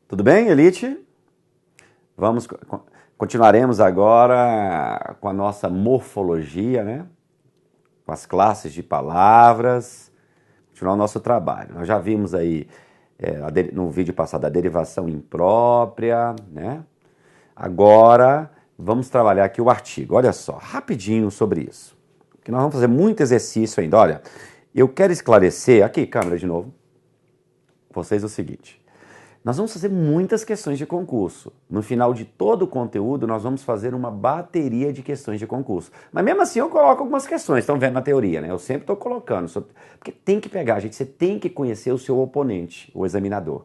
Tudo bem, Elite? Continuaremos agora com a nossa morfologia, né? Com as classes de palavras, continuar o nosso trabalho. Nós já vimos aí no vídeo passado a derivação imprópria, né? Agora vamos trabalhar aqui o artigo. Olha só, rapidinho sobre isso. Porque nós vamos fazer muito exercício ainda. Olha, eu quero esclarecer, aqui, câmera de novo, vocês o seguinte. Nós vamos fazer muitas questões de concurso. No final de todo o conteúdo, nós vamos fazer uma bateria de questões de concurso. Mas mesmo assim eu coloco algumas questões, estão vendo na teoria, né? Eu sempre estou colocando, porque tem que pegar, gente, você tem que conhecer o seu oponente, o examinador.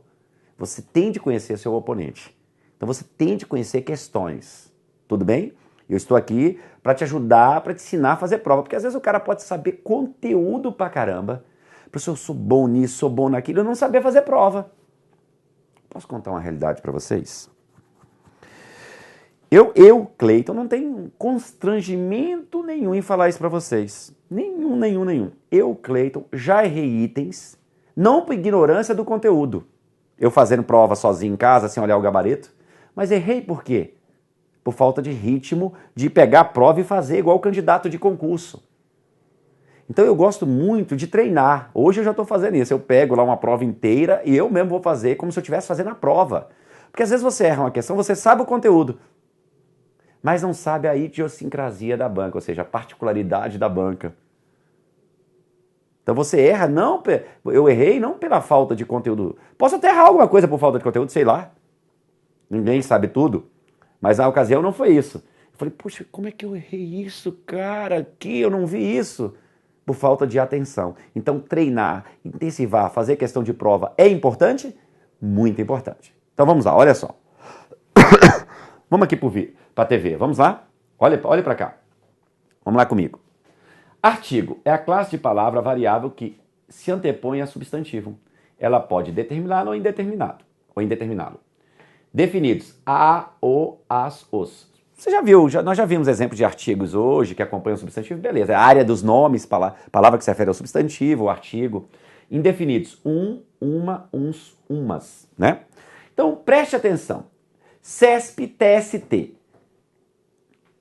Você tem de conhecer o seu oponente. Então você tem de conhecer questões, tudo bem? Eu estou aqui para te ajudar, para te ensinar a fazer prova, porque às vezes o cara pode saber conteúdo pra caramba. Professor, eu sou bom nisso, sou bom naquilo, eu não saber fazer prova. Posso contar uma realidade para vocês? Cleiton, não tenho constrangimento nenhum em falar isso para vocês. Nenhum. Eu, Cleiton, já errei itens, não por ignorância do conteúdo. Eu fazendo prova sozinho em casa, sem olhar o gabarito. Mas errei por quê? Por falta de ritmo de pegar a prova e fazer igual o candidato de concurso. Então eu gosto muito de treinar. Hoje eu já estou fazendo isso. Eu pego lá uma prova inteira e eu mesmo vou fazer como se eu estivesse fazendo a prova. Porque às vezes você erra uma questão, você sabe o conteúdo, mas não sabe a idiosincrasia da banca, ou seja, a particularidade da banca. Então você erra, eu errei não pela falta de conteúdo. Posso até errar alguma coisa por falta de conteúdo, sei lá. Ninguém sabe tudo. Mas na ocasião não foi isso. Eu falei, poxa, como é que eu errei isso, cara? Aqui eu não vi isso. Por falta de atenção. Então, treinar, intensivar, fazer questão de prova é importante? Muito importante. Então, vamos lá, olha só. Vamos aqui para a TV, vamos lá? Olha para cá. Vamos lá comigo. Artigo é a classe de palavra variável que se antepõe a substantivo. Ela pode determiná-lo ou indeterminá-lo. Definidos a, o, as, os. Você já viu, nós já vimos exemplos de artigos hoje que acompanham o substantivo, beleza. É a área dos nomes, palavra que se refere ao substantivo, o artigo. Indefinidos, uma, uns, umas, né? Então, preste atenção. CESP, TST.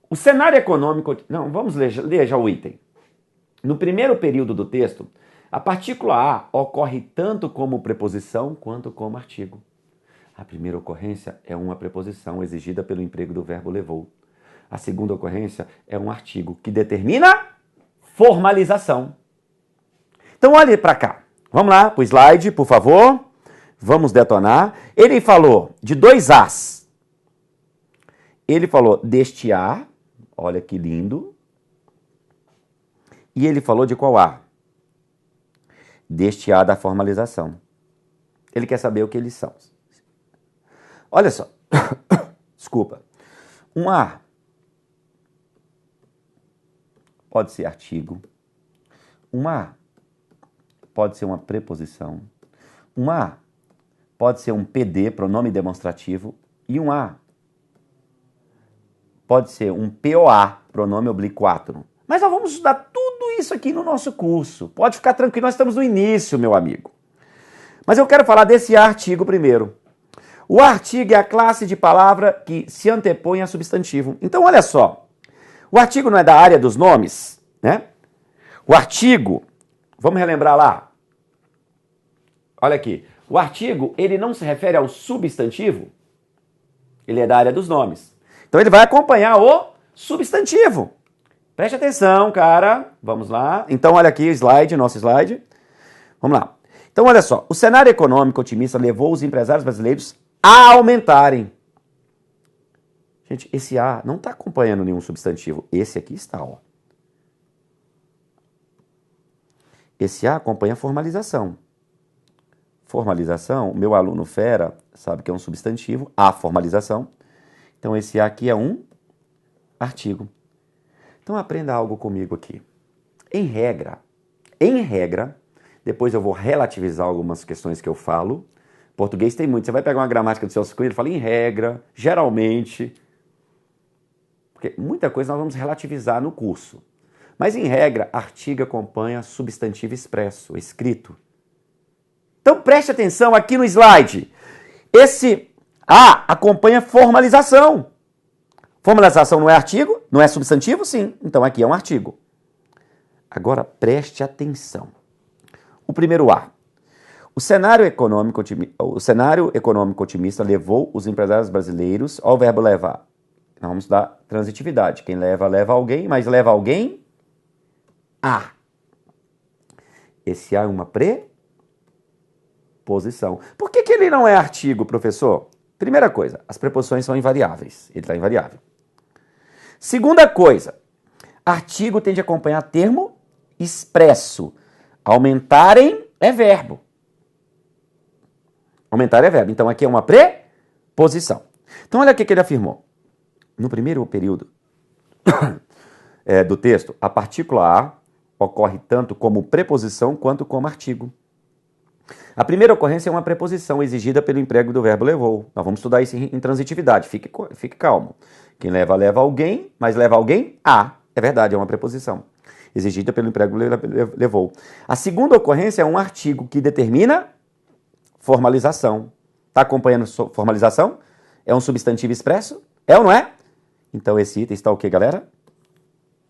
O cenário econômico... Não, vamos ler já o item. No primeiro período do texto, a partícula A ocorre tanto como preposição quanto como artigo. A primeira ocorrência é uma preposição exigida pelo emprego do verbo levou. A segunda ocorrência é um artigo que determina formalização. Então olhe para cá. Vamos lá para o slide, por favor. Vamos detonar. Ele falou de dois As. Ele falou deste A. Olha que lindo. E ele falou de qual A? Deste A da formalização. Ele quer saber o que eles são. Olha só, desculpa, um A pode ser artigo, um A pode ser uma preposição, um A pode ser um PD, pronome demonstrativo, e um A pode ser um POA, pronome obliquátono. Mas nós vamos estudar tudo isso aqui no nosso curso. Pode ficar tranquilo, nós estamos no início, meu amigo. Mas eu quero falar desse artigo primeiro. O artigo é a classe de palavra que se antepõe a substantivo. Então, olha só. O artigo não é da área dos nomes, né? O artigo, vamos relembrar lá. Olha aqui. O artigo, ele não se refere ao substantivo. Ele é da área dos nomes. Então, ele vai acompanhar o substantivo. Preste atenção, cara. Vamos lá. Então, olha aqui o slide, nosso slide. Vamos lá. Então, olha só. O cenário econômico otimista levou os empresários brasileiros a aumentarem. Gente, esse A não está acompanhando nenhum substantivo. Esse aqui está, ó. Esse A acompanha a formalização. Formalização, meu aluno fera sabe que é um substantivo, a formalização. Então, esse A aqui é um artigo. Então, aprenda algo comigo aqui. Em regra, depois eu vou relativizar algumas questões que eu falo. Português tem muito. Você vai pegar uma gramática do Celso Cunha, ele fala em regra, geralmente. Porque muita coisa nós vamos relativizar no curso. Mas em regra, artigo acompanha substantivo expresso, escrito. Então preste atenção aqui no slide. Esse A acompanha formalização. Formalização não é artigo? Não é substantivo? Sim. Então aqui é um artigo. Agora preste atenção. O primeiro A. O cenário econômico otimista levou os empresários brasileiros ao verbo levar. Nós vamos dar transitividade. Quem leva, leva alguém, mas leva alguém a. Esse A é uma preposição. Por que ele não é artigo, professor? Primeira coisa, as preposições são invariáveis. Ele está invariável. Segunda coisa, artigo tem de acompanhar termo expresso. Aumentarem é verbo. Aumentar é verbo. Então aqui é uma preposição. Então olha o que ele afirmou. No primeiro período do texto, a partícula A ocorre tanto como preposição quanto como artigo. A primeira ocorrência é uma preposição exigida pelo emprego do verbo levou. Nós vamos estudar isso em transitividade. Fique calmo. Quem leva, leva alguém, mas leva alguém a. É verdade, é uma preposição exigida pelo emprego levou. A segunda ocorrência é um artigo que determina formalização. Está acompanhando formalização? É um substantivo expresso? É ou não é? Então esse item está o quê, galera?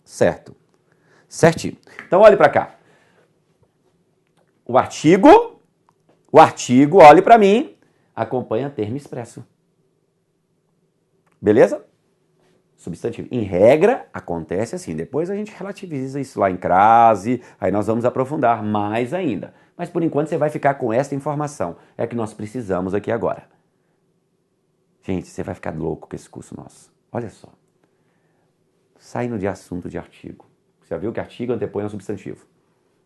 Certo. Certinho. Então olhe para cá. O artigo, olhe para mim, acompanha termo expresso. Beleza? Substantivo. Em regra, acontece assim. Depois a gente relativiza isso lá em crase, aí nós vamos aprofundar mais ainda. Mas por enquanto você vai ficar com esta informação. É que nós precisamos aqui agora. Gente, você vai ficar louco com esse curso nosso. Olha só. Saindo de assunto de artigo. Você já viu que artigo antepõe ao substantivo.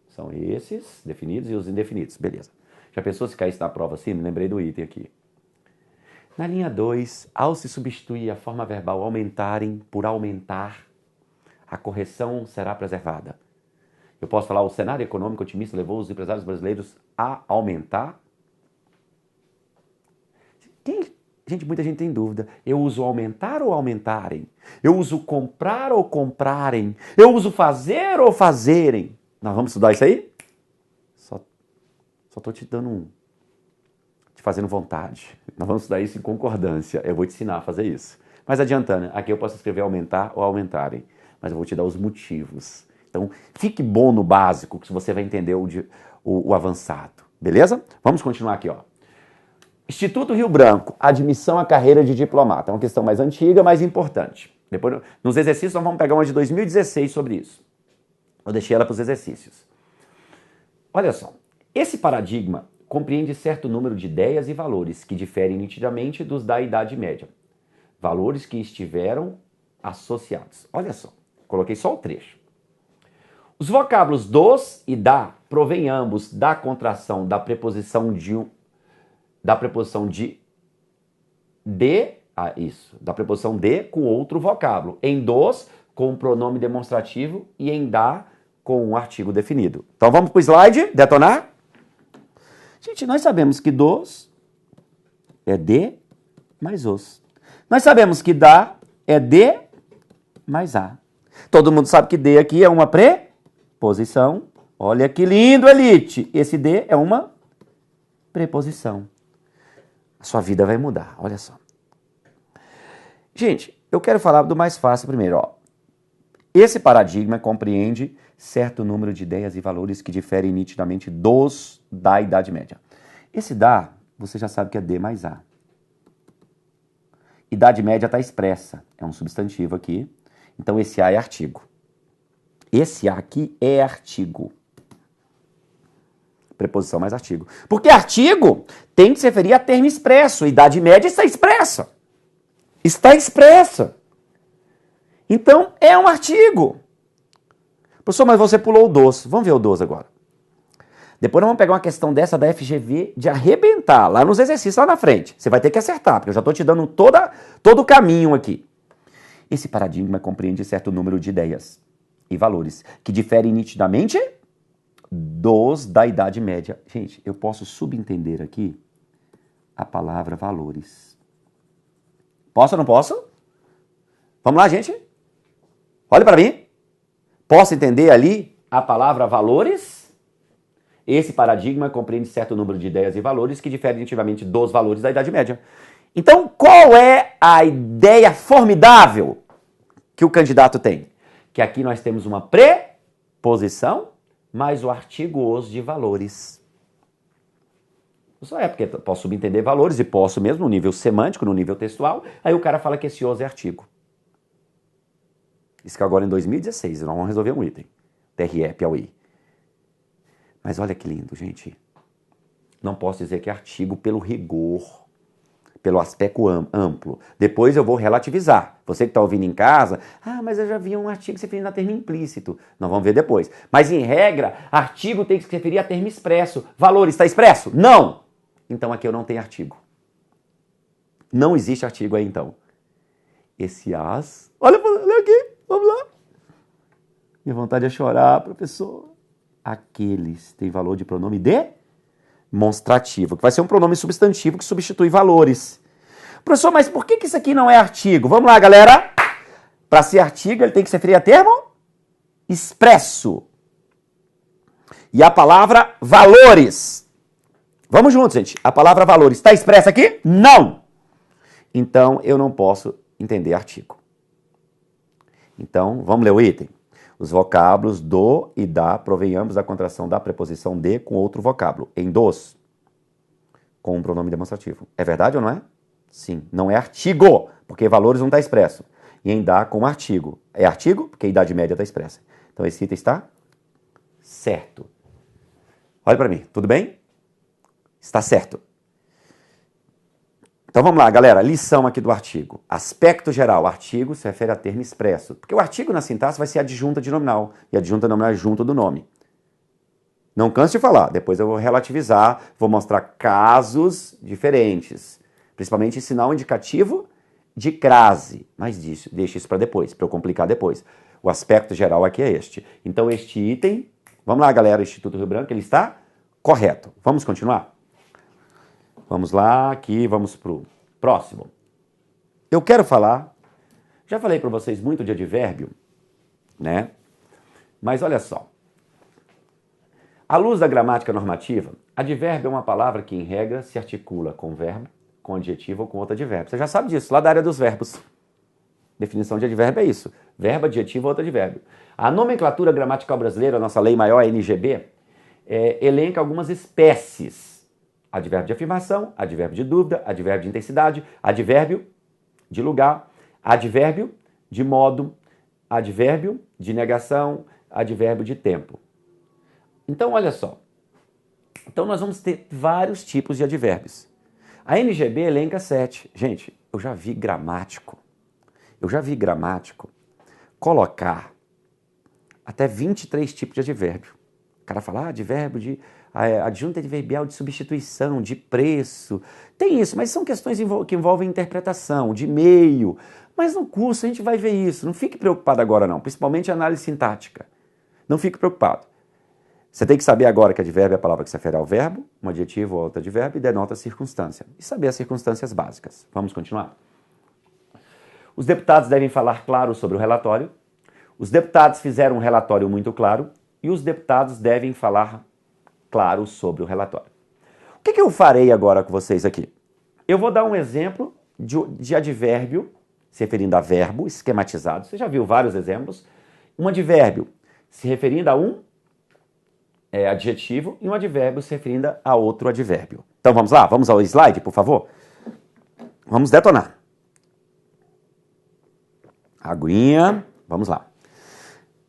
São esses definidos e os indefinidos. Beleza. Já pensou se caísse na prova assim? Me lembrei do item aqui. Na linha 2, ao se substituir a forma verbal aumentarem por aumentar, a correção será preservada. Eu posso falar, o cenário econômico otimista levou os empresários brasileiros a aumentar? Gente, muita gente tem dúvida. Eu uso aumentar ou aumentarem? Eu uso comprar ou comprarem? Eu uso fazer ou fazerem? Nós vamos estudar isso aí? Só estou te dando te fazendo vontade. Nós vamos estudar isso em concordância. Eu vou te ensinar a fazer isso. Mas adiantando, aqui eu posso escrever aumentar ou aumentarem. Mas eu vou te dar os motivos. Então, fique bom no básico, que você vai entender o avançado. Beleza? Vamos continuar aqui, ó. Instituto Rio Branco, admissão à carreira de diplomata. É uma questão mais antiga, mais importante. Depois, nos exercícios, nós vamos pegar uma de 2016 sobre isso. Eu deixei ela para os exercícios. Olha só, esse paradigma compreende certo número de ideias e valores que diferem nitidamente dos da Idade Média. Valores que estiveram associados. Olha só, coloquei só o trecho. Os vocábulos dos e da provêm ambos da contração da preposição de da preposição de com outro vocábulo. Em dos, com o pronome demonstrativo e em da, com um artigo definido. Então vamos para o slide, detonar? Gente, nós sabemos que dos é de mais os. Nós sabemos que da é de mais a. Todo mundo sabe que de aqui é uma preposição. Olha que lindo, Elite. Esse de é uma preposição. A sua vida vai mudar, olha só. Gente, eu quero falar do mais fácil primeiro, ó. Esse paradigma compreende certo número de ideias e valores que diferem nitidamente dos da Idade Média. Esse da, você já sabe que é D mais A. Idade Média está expressa, é um substantivo aqui. Então esse A é artigo. Esse A aqui é artigo. Preposição mais artigo. Porque artigo tem que se referir a termo expresso. Idade Média está expressa. Está expressa. Então, é um artigo. Professor, mas você pulou o dos. Vamos ver o dos agora. Depois nós vamos pegar uma questão dessa da FGV de arrebentar, lá nos exercícios, lá na frente. Você vai ter que acertar, porque eu já estou te dando todo o caminho aqui. Esse paradigma compreende certo número de ideias e valores que diferem nitidamente dos da Idade Média. Gente, eu posso subentender aqui a palavra valores. Posso ou não posso? Vamos lá, gente? Olha para mim. Posso entender ali a palavra valores? Esse paradigma compreende certo número de ideias e valores que diferem nitidamente dos valores da Idade Média. Então, qual é a ideia formidável que o candidato tem? Que aqui nós temos uma preposição mais o artigo os de valores. Só é porque posso subentender valores e posso mesmo no nível semântico, no nível textual, aí o cara fala que esse os é artigo. Isso que agora em 2016, nós vamos resolver um item. TRE, Piauí. Mas olha que lindo, gente. Não posso dizer que é artigo pelo rigor, pelo aspecto amplo. Depois eu vou relativizar. Você que está ouvindo em casa, mas eu já vi um artigo se referindo a termo implícito. Nós vamos ver depois. Mas em regra, artigo tem que se referir a termo expresso. Valor está expresso? Não! Então aqui eu não tenho artigo. Não existe artigo aí então. Esse as... Olha aqui, vamos lá. Minha vontade é chorar, professor. Aqueles têm valor de pronome demonstrativo, que vai ser um pronome substantivo que substitui valores. Professor, mas por que isso aqui não é artigo? Vamos lá, galera. Para ser artigo, ele tem que se referir a termo expresso. E a palavra valores. Vamos juntos, gente. A palavra valores está expressa aqui? Não. Então, eu não posso entender artigo. Então, vamos ler o item. Os vocábulos do e da provêm ambos da contração da preposição de com outro vocábulo. Em dos, com um pronome demonstrativo. É verdade ou não é? Sim. Não é artigo, porque valores não está expresso. E em da com artigo. É artigo, porque a idade média está expressa. Então esse item está certo. Olha para mim, tudo bem? Está certo. Então vamos lá, galera. Lição aqui do artigo. Aspecto geral. Artigo se refere a termo expresso. Porque o artigo na sintaxe vai ser adjunta de nominal. E adjunta nominal é junto do nome. Não canse de falar. Depois eu vou relativizar, vou mostrar casos diferentes. Principalmente sinal indicativo de crase. Mas deixa isso para depois, para eu complicar depois. O aspecto geral aqui é este. Então este item, vamos lá, galera, Instituto Rio Branco, ele está correto. Vamos continuar? Vamos lá, aqui, vamos para o próximo. Eu quero falar, já falei para vocês muito de advérbio, né? Mas olha só. À luz da gramática normativa, advérbio é uma palavra que, em regra, se articula com verbo, com adjetivo ou com outro advérbio. Você já sabe disso, lá da área dos verbos. Definição de advérbio é isso. Verbo, adjetivo ou outro advérbio. A nomenclatura gramatical brasileira, a nossa lei maior, a NGB, elenca algumas espécies. Advérbio de afirmação, advérbio de dúvida, advérbio de intensidade, advérbio de lugar, advérbio de modo, advérbio de negação, advérbio de tempo. Então, olha só. Então, nós vamos ter vários tipos de advérbios. A NGB elenca 7. Gente, eu já vi gramático colocar até 23 tipos de advérbio. O cara fala, advérbio de adjunta adverbial de substituição, de preço. Tem isso, mas são questões que envolvem interpretação, de meio. Mas no curso a gente vai ver isso. Não fique preocupado agora não, principalmente análise sintática. Não fique preocupado. Você tem que saber agora que advérbio é a palavra que se refere ao verbo, um adjetivo ou outro advérbio, e denota a circunstância. E saber as circunstâncias básicas. Vamos continuar? Os deputados devem falar claro sobre o relatório. Os deputados fizeram um relatório muito claro. E os deputados devem falar claro sobre o relatório. O que eu farei agora com vocês aqui? Eu vou dar um exemplo de advérbio, se referindo a verbo, esquematizado. Você já viu vários exemplos. Um advérbio se referindo a um adjetivo e um advérbio se referindo a outro advérbio. Então vamos lá? Vamos ao slide, por favor? Vamos detonar. Aguinha. Vamos lá.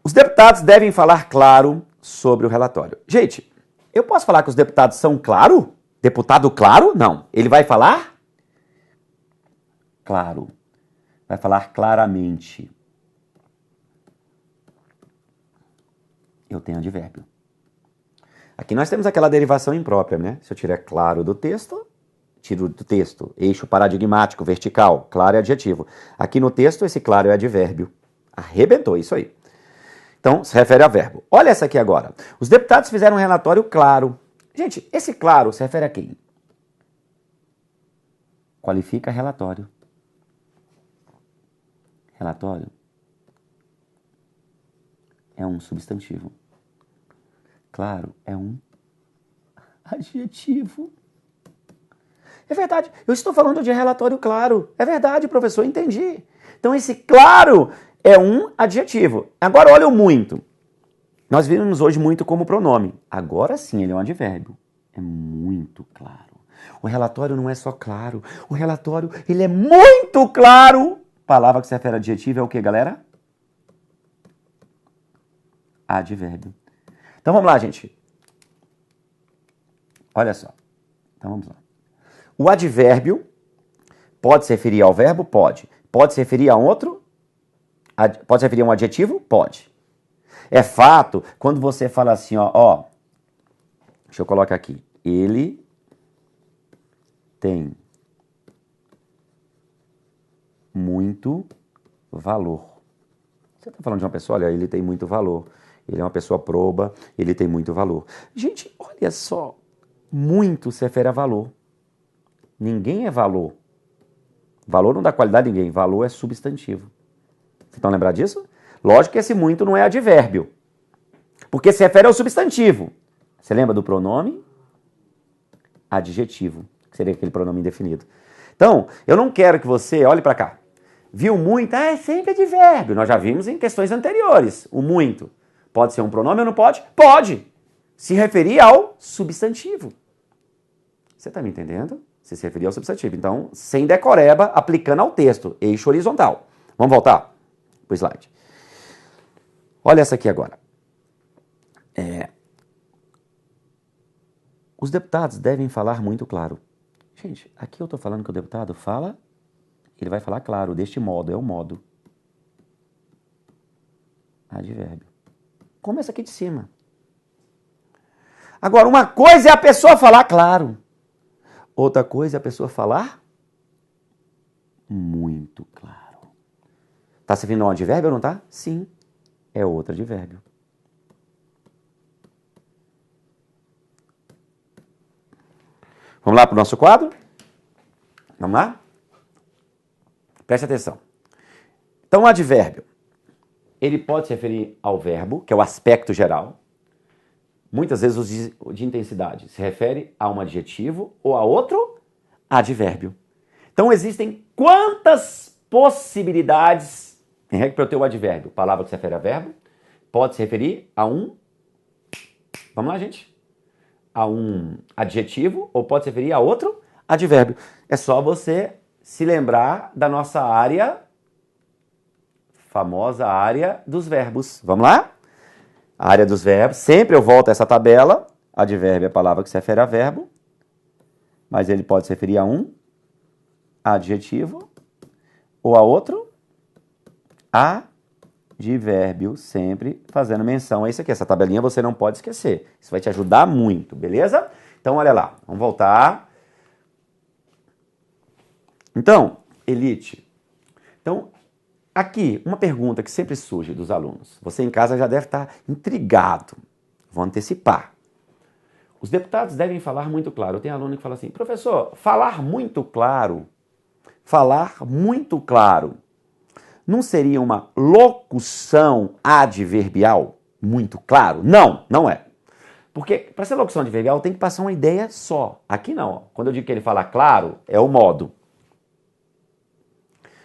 Os deputados devem falar claro sobre o relatório. Gente, eu posso falar que os deputados são claro? Deputado claro? Não. Ele vai falar? Claro. Vai falar claramente. Eu tenho advérbio. Aqui nós temos aquela derivação imprópria, né? Se eu tirar claro do texto, tiro do texto. Eixo paradigmático, vertical. Claro é adjetivo. Aqui no texto, esse claro é advérbio. Arrebentou, isso aí. Então, se refere a verbo. Olha essa aqui agora. Os deputados fizeram um relatório claro. Gente, esse claro se refere a quem? Qualifica relatório. Relatório é um substantivo. Claro é um adjetivo. É verdade. Eu estou falando de relatório claro. É verdade, professor, entendi. Então esse claro é um adjetivo. Agora olha o muito. Nós vimos hoje muito como pronome. Agora sim, ele é um advérbio. É muito claro. O relatório não é só claro. O relatório, ele é muito claro. Palavra que se refere a adjetivo é o que, galera? Advérbio. Então vamos lá, gente. Olha só. Então vamos lá. O advérbio pode se referir ao verbo? Pode. Pode se referir a outro? Pode se referir a um adjetivo? Pode. É fato quando você fala assim, ó, deixa eu colocar aqui. Ele tem muito valor. Você está falando de uma pessoa, olha, ele tem muito valor. Ele é uma pessoa proba, ele tem muito valor. Gente, olha só, muito se refere a valor. Ninguém é valor. Valor não dá qualidade a ninguém, valor é substantivo. Vocês estão lembrados disso? Lógico que esse muito não é advérbio, porque se refere ao substantivo. Você lembra do pronome? Adjetivo, que seria aquele pronome indefinido. Então, eu não quero que você, olhe para cá, viu muito, é sempre advérbio. Nós já vimos em questões anteriores, o muito. Pode ser um pronome ou não pode? Pode! Se referir ao substantivo. Você está me entendendo? Se referir ao substantivo. Então, sem decoreba, aplicando ao texto, eixo horizontal. Vamos voltar para o slide. Olha essa aqui agora. Os deputados devem falar muito claro. Gente, aqui eu estou falando que o deputado fala, ele vai falar claro, deste modo, é o modo. Advérbio. Começa aqui de cima. Agora, uma coisa é a pessoa falar claro. Outra coisa é a pessoa falar muito claro. Está se referindo a um advérbio ou não está? Sim, é outro advérbio. Vamos lá para o nosso quadro? Vamos lá? Preste atenção. Então, o advérbio, ele pode se referir ao verbo, que é o aspecto geral. Muitas vezes o de intensidade se refere a um adjetivo ou a outro advérbio. Então, existem quantas possibilidades em regra para eu ter o advérbio? Palavra que se refere a verbo, pode se referir a um... Vamos lá, gente? A um adjetivo ou pode se referir a outro advérbio. É só você se lembrar da nossa área, famosa área dos verbos. Vamos lá? A área dos verbos. Sempre eu volto a essa tabela. Advérbio é a palavra que se refere a verbo, mas ele pode se referir a um adjetivo ou a outro advérbio, sempre fazendo menção a isso aqui. Essa tabelinha você não pode esquecer. Isso vai te ajudar muito, beleza? Então, olha lá. Vamos voltar. Então, elite. Então, aqui, uma pergunta que sempre surge dos alunos. Você em casa já deve estar intrigado. Vou antecipar. Os deputados devem falar muito claro. Eu tenho aluno que fala assim, professor, falar muito claro, não seria uma locução adverbial muito claro? Não, não é. Porque para ser locução adverbial tem que passar uma ideia só. Aqui não. Ó. Quando eu digo que ele fala claro, é o modo.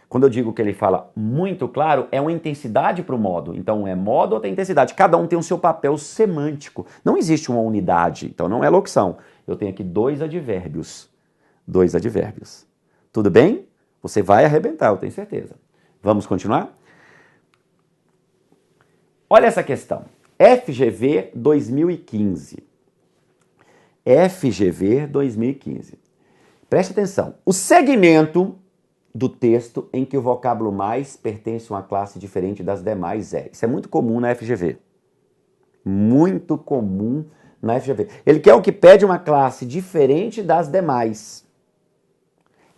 Quando eu digo que ele fala muito claro, é uma intensidade para o modo. Então, é modo ou tem intensidade. Cada um tem o seu papel semântico. Não existe uma unidade, então não é locução. Eu tenho aqui dois advérbios. Tudo bem? Você vai arrebentar, eu tenho certeza. Vamos continuar? Olha essa questão. FGV 2015. FGV 2015. Preste atenção. O segmento do texto em que o vocábulo mais pertence a uma classe diferente das demais é. Isso é muito comum na FGV. Muito comum na FGV. Ele quer o que pede uma classe diferente das demais.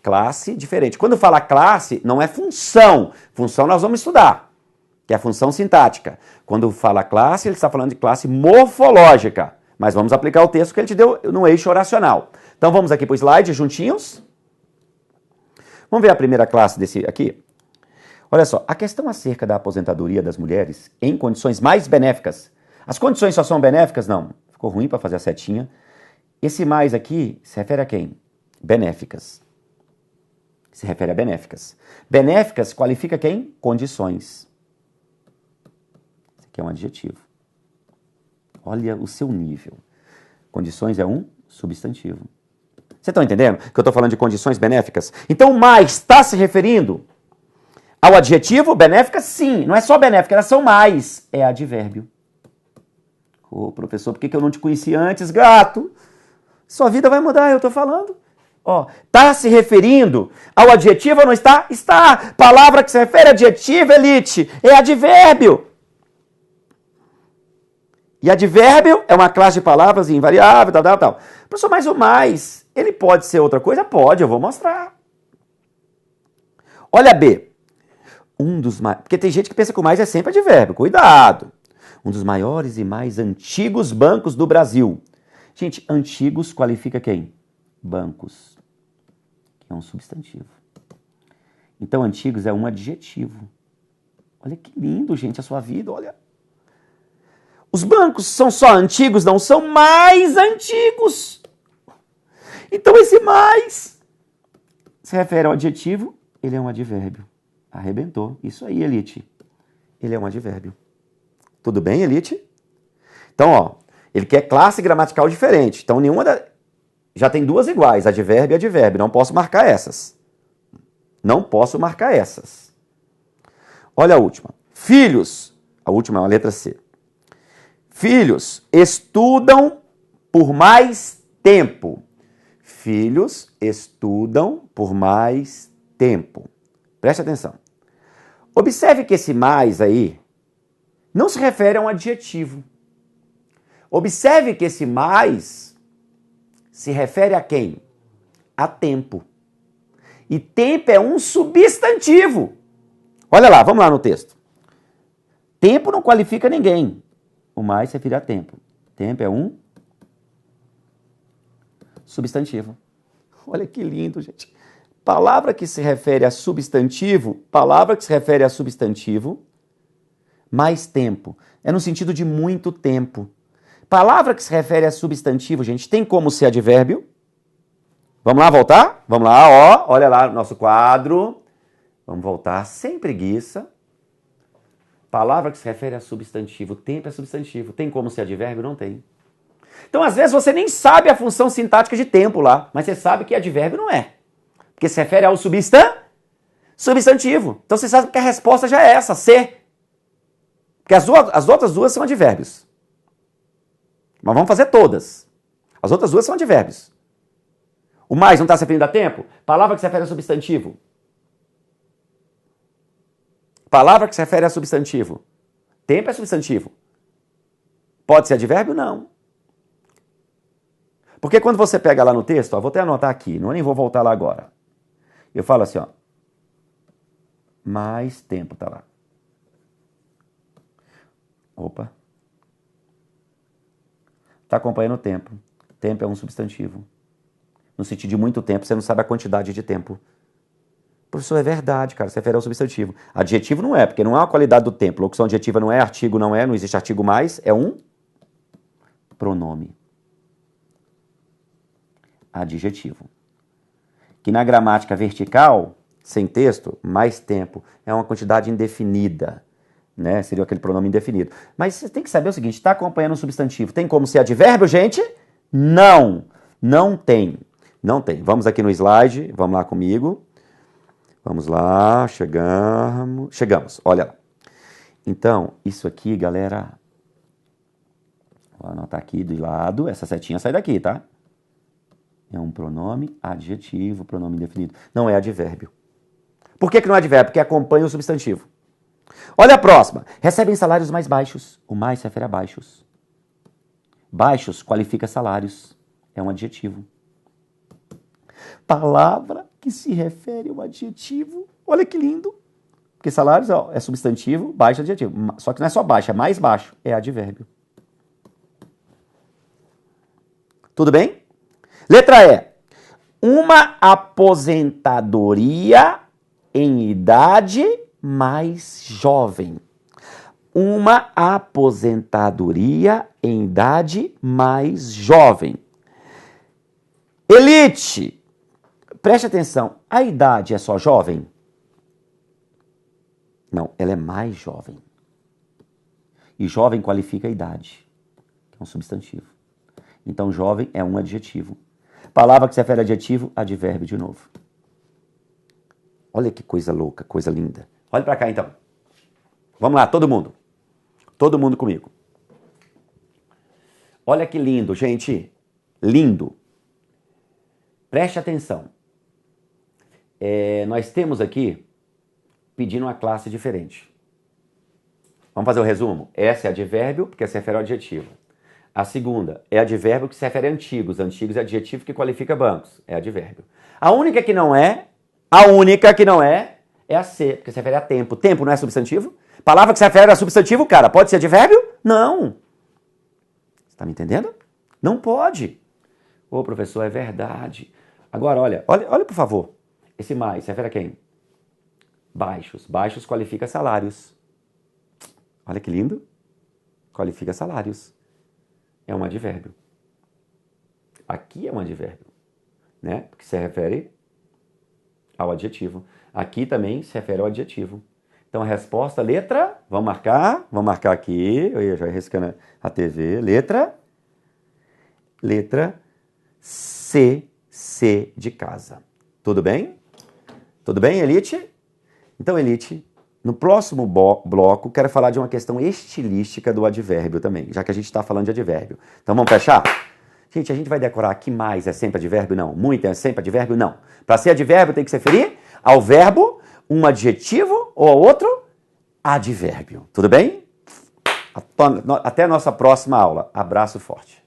Classe diferente. Quando fala classe, não é função. Função nós vamos estudar, que é a função sintática. Quando fala classe, ele está falando de classe morfológica. Mas vamos aplicar o texto que ele te deu no eixo oracional. Então vamos aqui para o slide, juntinhos. Vamos ver a primeira classe desse aqui? Olha só, a questão acerca da aposentadoria das mulheres em condições mais benéficas. As condições só são benéficas? Não. Ficou ruim para fazer a setinha. Esse mais aqui se refere a quem? Benéficas. Se refere a benéficas. Benéficas qualifica quem? Condições. Isso aqui é um adjetivo. Olha o seu nível. Condições é um substantivo. Vocês estão entendendo que eu estou falando de condições benéficas? Então, o mais está se referindo ao adjetivo benéfica? Sim. Não é só benéfica, elas são mais. É advérbio. Ô, professor, por que eu não te conheci antes, gato? Sua vida vai mudar, eu estou falando. Ó, está se referindo ao adjetivo ou não está? Está. Palavra que se refere a adjetivo, elite, é advérbio. E advérbio é uma classe de palavras invariável, tal. Professor, mas o mais, ele pode ser outra coisa? Pode, eu vou mostrar. Olha B. Porque tem gente que pensa que o mais é sempre advérbio. Cuidado. Um dos maiores e mais antigos bancos do Brasil. Gente, antigos qualifica quem? Bancos. Que é um substantivo. Então, antigos é um adjetivo. Olha que lindo, gente, a sua vida, olha. Os bancos são só antigos, não são mais antigos. Então, esse mais se refere ao adjetivo, ele é um advérbio. Arrebentou. Isso aí, elite. Ele é um advérbio. Tudo bem, elite? Então, ó, ele quer classe gramatical diferente. Então, já tem duas iguais, advérbio e advérbio. Não posso marcar essas. Não posso marcar essas. Olha a última. Filhos. A última é a letra C. Filhos estudam por mais tempo. Filhos estudam por mais tempo. Preste atenção. Observe que esse mais aí não se refere a um adjetivo. Observe que esse mais se refere a quem? A tempo. E tempo é um substantivo. Olha lá, vamos lá no texto. Tempo não qualifica ninguém. O mais se refere a tempo. Tempo é um substantivo. Olha que lindo, gente. Palavra que se refere a substantivo, mais tempo. É no sentido de muito tempo. Palavra que se refere a substantivo, gente, tem como ser advérbio? Vamos lá voltar? Vamos lá, ó. Olha lá o nosso quadro. Vamos voltar sem preguiça. Palavra que se refere a substantivo. Tempo é substantivo. Tem como ser advérbio? Não tem. Então, às vezes, você nem sabe a função sintática de tempo lá, mas você sabe que advérbio não é. Porque se refere ao substantivo. Então, você sabe que a resposta já é essa, C. Porque as outras duas são advérbios. Mas vamos fazer todas. As outras duas são advérbios. O mais não está se referindo a tempo? Palavra que se refere a substantivo. Palavra que se refere a substantivo. Tempo é substantivo. Pode ser advérbio? Não. Porque quando você pega lá no texto, ó, vou até anotar aqui, nem vou voltar lá agora. Eu falo assim, ó. Mais tempo, tá lá. Opa. Tá acompanhando o tempo. Tempo é um substantivo. No sentido de muito tempo, você não sabe a quantidade de tempo. Professor, é verdade, cara, se refere ao substantivo. Adjetivo não é, porque não é uma qualidade do tempo. Locução adjetiva não é, artigo não é, não existe artigo mais, é um pronome. Adjetivo. Que na gramática vertical, sem texto, mais tempo, é uma quantidade indefinida, né? Seria aquele pronome indefinido. Mas você tem que saber o seguinte, está acompanhando um substantivo. Tem como ser advérbio, gente? Não. Não tem. Não tem. Vamos aqui no slide, vamos lá comigo. Vamos lá, chegamos, olha lá. Então, isso aqui, galera, vou anotar aqui do lado, essa setinha sai daqui, tá? É um pronome adjetivo, pronome indefinido. Não é advérbio. Por que não é advérbio? Porque acompanha o substantivo. Olha a próxima. Recebem salários mais baixos. O mais se refere a baixos. Baixos qualifica salários. É um adjetivo. Palavra que se refere ao adjetivo. Olha que lindo. Porque salários ó, é substantivo, baixo é adjetivo. Só que não é só baixo, é mais baixo. É advérbio. Tudo bem? Letra E. Uma aposentadoria em idade mais jovem. Uma aposentadoria em idade mais jovem. Elite. Preste atenção, a idade é só jovem? Não, ela é mais jovem. E jovem qualifica a idade, que é um substantivo. Então, jovem é um adjetivo. Palavra que se refere a adjetivo, advérbio de novo. Olha que coisa louca, coisa linda. Olha para cá, então. Vamos lá, todo mundo. Todo mundo comigo. Olha que lindo, gente. Lindo. Preste atenção. Nós temos aqui pedindo uma classe diferente. Vamos fazer o resumo? Essa é advérbio, porque se refere ao adjetivo. A segunda é advérbio que se refere a antigos. Antigos é adjetivo que qualifica bancos. É advérbio. A única que não é a ser, porque se refere a tempo. Tempo não é substantivo? Palavra que se refere a substantivo, cara, pode ser advérbio? Não. Você está me entendendo? Não pode. Ô, professor, é verdade. Agora, olha, por favor. Esse mais se refere a quem? Baixos. Baixos qualifica salários. Olha que lindo. Qualifica salários. É um advérbio. Aqui é um advérbio, né? Porque se refere ao adjetivo. Aqui também se refere ao adjetivo. Então a resposta, letra, vamos marcar aqui, eu ia já riscando a TV, letra C de casa. Tudo bem? Tudo bem, Elite? Então, Elite, no próximo bloco, quero falar de uma questão estilística do advérbio também, já que a gente está falando de advérbio. Então, vamos fechar? Gente, a gente vai decorar que mais é sempre advérbio? Não. Muito é sempre advérbio? Não. Para ser advérbio, tem que se referir ao verbo, um adjetivo ou ao outro advérbio. Tudo bem? Até a nossa próxima aula. Abraço forte.